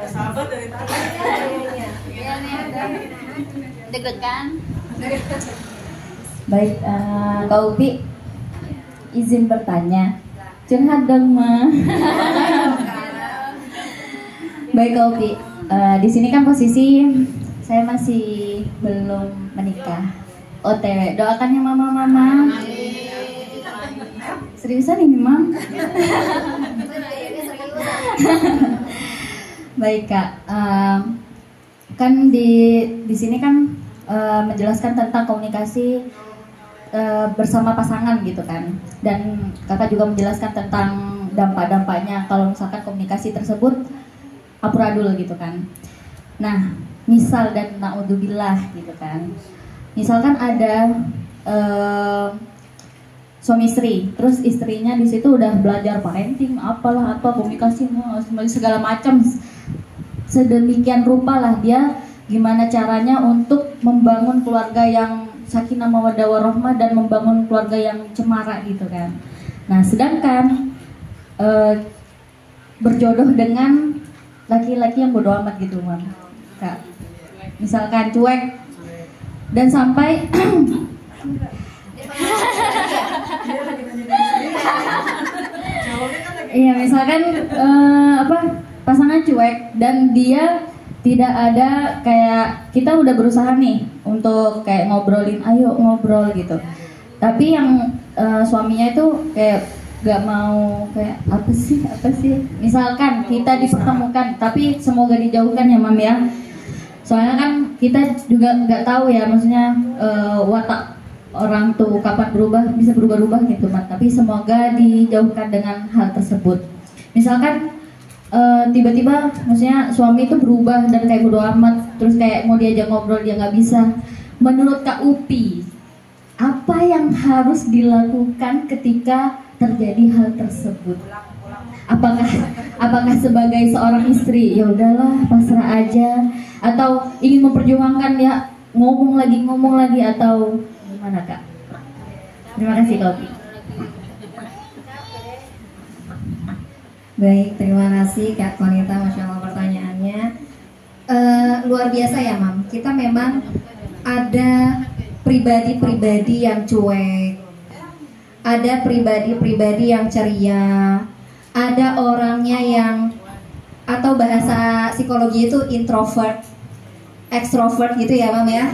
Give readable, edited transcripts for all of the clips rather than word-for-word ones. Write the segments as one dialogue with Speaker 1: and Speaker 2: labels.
Speaker 1: Sahabat dari tadi.
Speaker 2: Deg-degan.
Speaker 3: Baik, Kak Upi, izin bertanya. Curhat dong, Ma. Baik, Kak Upi, di sini kan posisi saya masih belum menikah. OTW, doakan ya mama-mama. Seriusan ini, Mam? Baik, Kak. Kan di sini kan menjelaskan tentang komunikasi bersama pasangan gitu kan, dan kakak juga menjelaskan tentang dampak-dampaknya kalau misalkan komunikasi tersebut amburadul gitu kan. Nah, misal dan naudzubillah gitu kan, misalkan ada suami istri, terus istrinya di situ udah belajar parenting, apalah apa komunikasi segala macam, sedemikian rupa lah dia gimana caranya untuk membangun keluarga yang sakinah mawaddah warahmah dan membangun keluarga yang cemara gitu kan. Nah, sedangkan berjodoh dengan laki-laki yang bodo amat gitu, Mam, Kak. Misalkan cuek dan sampai iya, misalkan pasangan cuek dan dia tidak ada kayak kita udah berusaha nih untuk kayak ngobrolin, ayo ngobrol gitu. Tapi yang suaminya itu kayak gak mau, kayak apa sih? Misalkan kita dipertemukan, tapi semoga dijauhkan ya, Mam ya. Soalnya kan kita juga nggak tahu ya, maksudnya watak orang tuh kapan bisa berubah gitu, Mat. Tapi semoga dijauhkan dengan hal tersebut. Misalkan tiba-tiba maksudnya suami itu berubah dan kayak bodo amat, terus kayak mau diajak ngobrol dia nggak bisa. Menurut Kak Upi, apa yang harus dilakukan ketika terjadi hal tersebut? Apakah sebagai seorang istri ya udahlah pasrah aja, atau ingin memperjuangkan ya ngomong lagi, atau gimana, Kak? Terima kasih, Kak Upi.
Speaker 4: Baik, terima kasih Kak Konita, Masya Allah pertanyaannya. Luar biasa ya, Mam. Kita memang ada pribadi-pribadi yang cuek, ada pribadi-pribadi yang ceria, ada orangnya yang, atau bahasa psikologi itu introvert, extrovert gitu ya, Mam ya.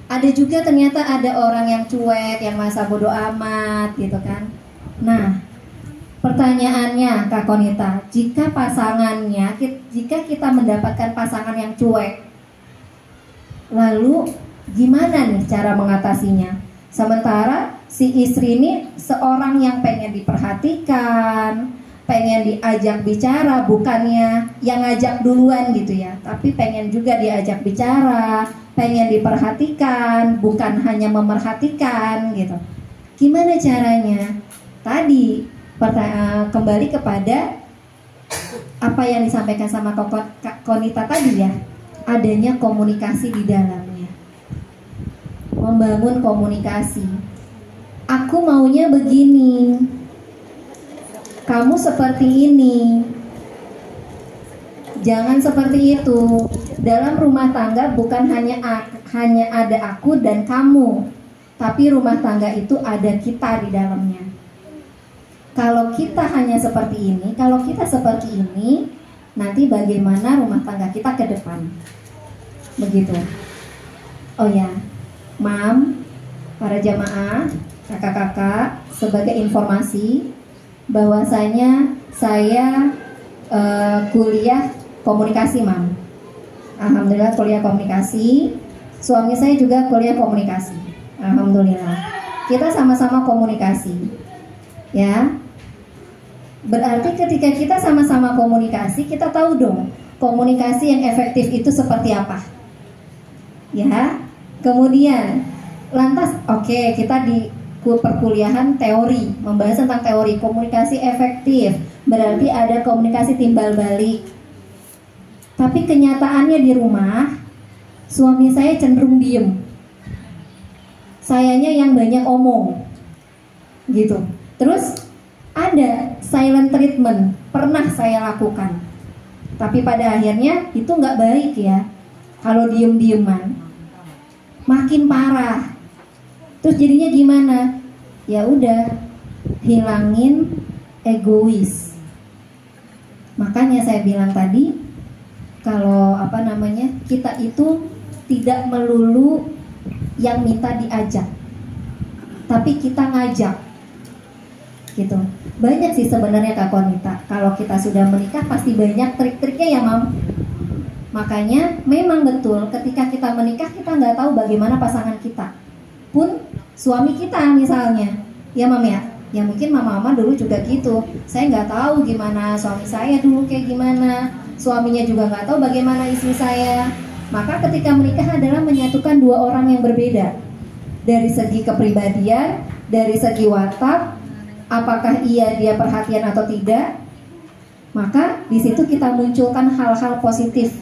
Speaker 4: Ada juga ternyata ada orang yang cuek, yang masa bodoh amat gitu kan. Nah, pertanyaannya Kak Konita, jika kita mendapatkan pasangan yang cuek, lalu gimana nih cara mengatasinya? Sementara si istri ini seorang yang pengen diperhatikan, pengen diajak bicara, bukannya yang ngajak duluan gitu ya, tapi pengen juga diajak bicara, pengen diperhatikan, bukan hanya memerhatikan gitu. Gimana caranya? Tadi kembali kepada apa yang disampaikan sama Kak Konita tadi ya, adanya komunikasi di dalamnya, membangun komunikasi. Aku maunya begini, kamu seperti ini, jangan seperti itu. Dalam rumah tangga bukan hanya ada aku dan kamu, tapi rumah tangga itu ada kita di dalamnya. Kalau kita hanya seperti ini, kalau kita seperti ini, nanti bagaimana rumah tangga kita ke depan? Begitu. Oh ya, Mam, para jamaah, kakak-kakak, sebagai informasi bahwasanya saya kuliah komunikasi, Mam. Alhamdulillah kuliah komunikasi. Suami saya juga kuliah komunikasi. Alhamdulillah. Kita sama-sama komunikasi. Ya. Berarti ketika kita sama-sama komunikasi, kita tahu dong komunikasi yang efektif itu seperti apa. Ya. Kemudian lantas kita di perkuliahan teori, membahas tentang teori komunikasi efektif. Berarti ada komunikasi timbal balik. Tapi kenyataannya di rumah, suami saya cenderung diem, sayanya yang banyak omong gitu. Terus ada silent treatment, pernah saya lakukan. Tapi pada akhirnya itu nggak baik ya. Kalau diem-dieman makin parah. Terus jadinya gimana? Ya udah, hilangin egois. Makanya saya bilang tadi, kalau kita itu tidak melulu yang minta diajak, tapi kita ngajak gitu. Banyak sih sebenarnya Kak Konita, kalau kita sudah menikah pasti banyak trik-triknya ya Mam. Makanya memang betul ketika kita menikah kita nggak tahu bagaimana pasangan kita, pun suami kita misalnya, ya Mam ya. Ya mungkin mama-mama dulu juga gitu. Saya nggak tahu gimana suami saya dulu kayak gimana, suaminya juga nggak tahu bagaimana istri saya. Maka ketika menikah adalah menyatukan dua orang yang berbeda dari segi kepribadian, dari segi watak, apakah dia perhatian atau tidak. Maka di situ kita munculkan hal-hal positif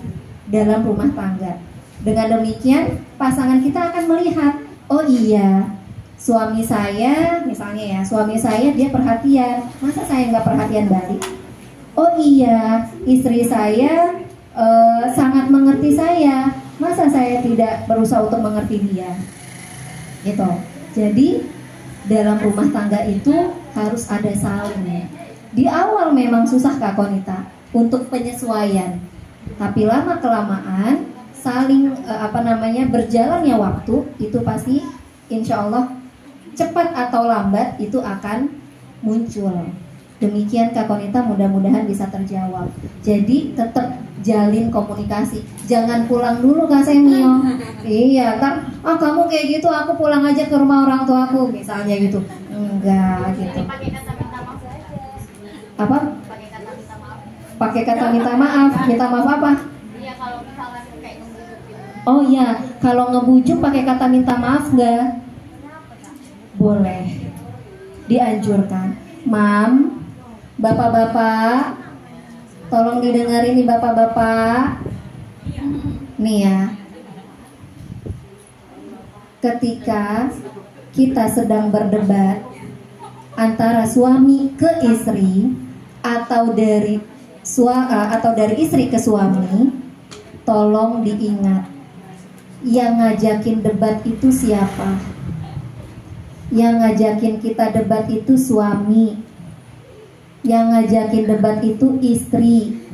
Speaker 4: dalam rumah tangga. Dengan demikian pasangan kita akan melihat, oh iya, suami saya misalnya ya, suami saya dia perhatian, masa saya nggak perhatian balik? Oh iya, istri saya sangat mengerti saya, masa saya tidak berusaha untuk mengerti dia? Gitu. Jadi dalam rumah tangga itu harus ada saling. Di awal memang susah Kak Konita untuk penyesuaian, tapi lama kelamaan saling berjalannya waktu itu pasti insya Allah cepat atau lambat itu akan muncul. Demikian Kak Konita, mudah-mudahan bisa terjawab. Jadi tetap jalin komunikasi. Jangan pulang dulu Kak Semio. Iya, kan kamu kayak gitu, aku pulang aja ke rumah orang tuaku misalnya gitu. Enggak gitu.
Speaker 2: Pakai kata minta maaf aja.
Speaker 4: Apa?
Speaker 2: Pakai kata minta maaf.
Speaker 4: Pakai kata minta maaf. Minta maaf apa?
Speaker 2: Iya, kalau misalnya kayak ngebujuk gitu.
Speaker 4: Oh iya, kalau ngebujuk pakai kata minta maaf enggak? Boleh. Dianjurkan. Mam, bapak-bapak, tolong didengarin nih bapak-bapak. Nih ya, ketika kita sedang berdebat antara suami ke istri atau dari istri ke suami, tolong diingat, yang ngajakin debat itu siapa? Yang ngajakin kita debat itu suami. Yang ngajakin debat itu istri.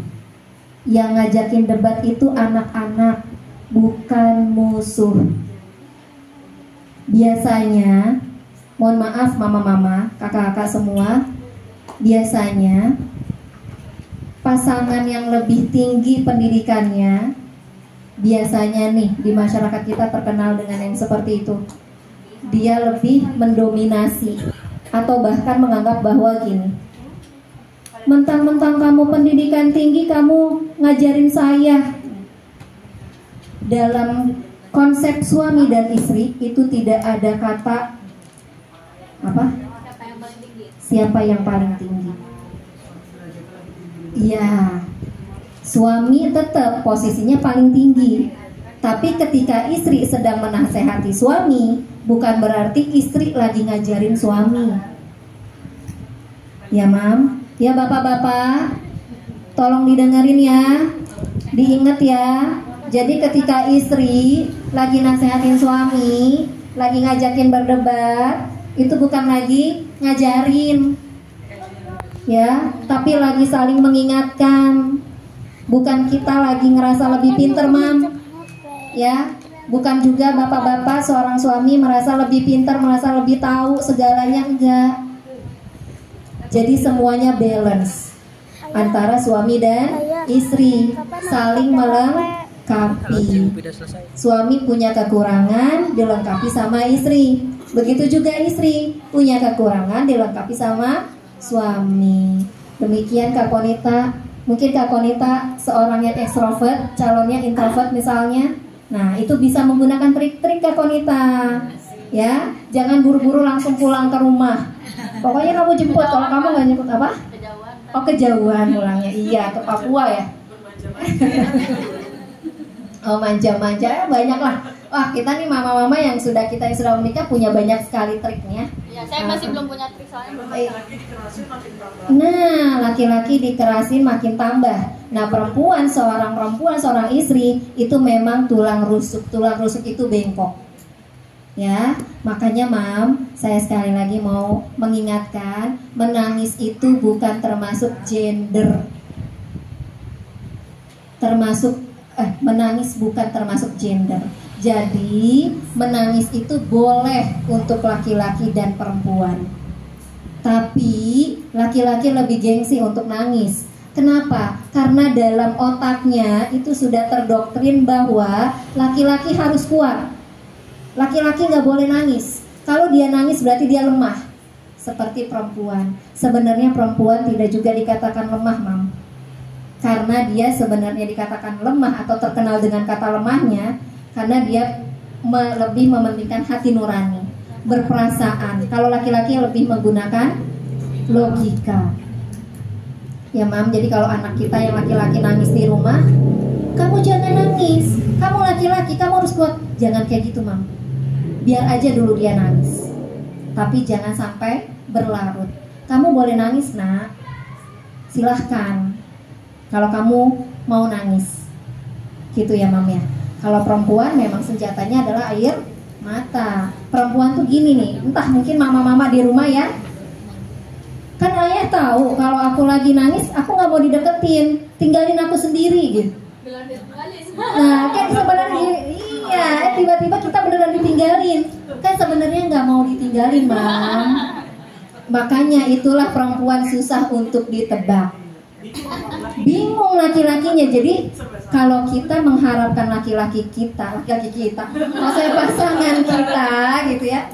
Speaker 4: Yang ngajakin debat itu anak-anak, bukan musuh. Biasanya, mohon maaf mama-mama, kakak-kakak semua, biasanya pasangan yang lebih tinggi pendidikannya, biasanya nih di masyarakat kita terkenal dengan yang seperti itu. Dia lebih mendominasi atau bahkan menganggap bahwa gini, mentang-mentang kamu pendidikan tinggi, kamu ngajarin saya. Dalam konsep suami dan istri itu tidak ada kata apa?
Speaker 2: Siapa yang paling tinggi?
Speaker 4: Siapa yang paling tinggi? Iya, suami tetap posisinya paling tinggi. Tapi ketika istri sedang menasehati suami, bukan berarti istri lagi ngajarin suami. Ya Mam, ya bapak-bapak, tolong didengerin ya, diingat ya. Jadi ketika istri lagi nasehatin suami, lagi ngajakin berdebat, itu bukan lagi ngajarin, ya, tapi lagi saling mengingatkan. Bukan kita lagi ngerasa lebih pinter Mam, ya. Bukan juga bapak-bapak seorang suami merasa lebih pintar, merasa lebih tahu segalanya, enggak. Jadi semuanya balance antara suami dan istri, saling melengkapi. Suami punya kekurangan, dilengkapi sama istri. Begitu juga istri punya kekurangan, dilengkapi sama suami. Demikian Kak Konita. Mungkin Kak Konita seorang yang ekstrovert, calonnya introvert misalnya. Nah, itu bisa menggunakan trik-trik Kak Konita. Ya, jangan buru-buru langsung pulang ke rumah. Pokoknya kamu jemput, kalau kamu nggak jemput apa?
Speaker 2: Kejauhan.
Speaker 4: Oh, kejauhan pulangnya. Iya, ke Papua ya. Oh, manja-manja, banyak lah Wah, kita nih mama-mama yang sudah menikah punya banyak sekali triknya.
Speaker 2: Ya, saya masih belum punya trik soalnya belum
Speaker 4: Eh,
Speaker 2: pacaran.
Speaker 4: Nah, laki-laki dikerasin makin tambah. Nah, seorang perempuan, seorang istri itu memang tulang rusuk. Tulang rusuk itu bengkok. Ya, makanya Mam, saya sekali lagi mau mengingatkan, menangis itu bukan termasuk gender. Menangis bukan termasuk gender. Jadi, menangis itu boleh untuk laki-laki dan perempuan. Tapi laki-laki lebih gengsi untuk nangis. Kenapa? Karena dalam otaknya itu sudah terdoktrin bahwa laki-laki harus kuat. Laki-laki nggak boleh nangis. Kalau dia nangis berarti dia lemah. Seperti perempuan. Sebenarnya perempuan tidak juga dikatakan lemah, Mam. Karena dia sebenarnya dikatakan lemah atau terkenal dengan kata lemahnya karena dia lebih mementingkan hati nurani, berperasaan. Kalau laki-laki lebih menggunakan logika. Ya Mam, jadi kalau anak kita yang laki-laki nangis di rumah, kamu jangan nangis. Kamu laki-laki, kamu harus kuat. Jangan kayak gitu, Mam. Biar aja dulu dia nangis. Tapi jangan sampai berlarut. Kamu boleh nangis, Nak. Silahkan. Kalau kamu mau nangis. Gitu ya, Mam ya. Kalau perempuan memang senjatanya adalah air mata. Perempuan tuh gini nih, entah mungkin mama-mama di rumah ya. Kan ayah tahu kalau aku lagi nangis, aku nggak mau dideketin, tinggalin aku sendiri gitu.
Speaker 2: Belum ditinggalin.
Speaker 4: Nah, kan sebenarnya iya, tiba-tiba kita beneran ditinggalin. Kan sebenarnya nggak mau ditinggalin, Mam. Makanya itulah perempuan susah untuk ditebak. Bingung laki-lakinya. Jadi kalau kita mengharapkan laki-laki kita, maksudnya pasangan kita gitu ya.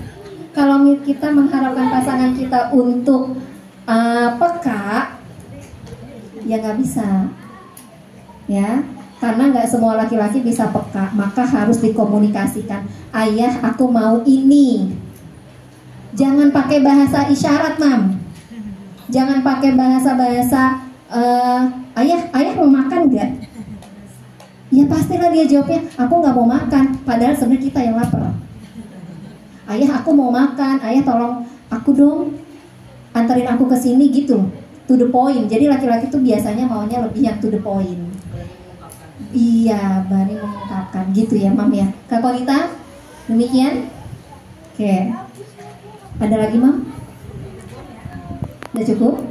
Speaker 4: Kalau kita mengharapkan pasangan kita untuk peka, ya nggak bisa, ya. Karena nggak semua laki-laki bisa peka, maka harus dikomunikasikan. Ayah, aku mau ini. Jangan pakai bahasa isyarat, Mam. Jangan pakai bahasa-bahasa ayah mau makan nggak? Ya pastilah dia jawabnya, aku nggak mau makan. Padahal sebenarnya kita yang lapar. Ayah, aku mau makan. Ayah, tolong aku dong, anterin aku ke sini gitu. To the point. Jadi laki-laki tuh biasanya maunya lebih yang to the point. Iya, Bani mengungkapkan gitu ya, Mam ya. Kak Konita, demikian. Oke. Ada lagi, Mam? Udah cukup?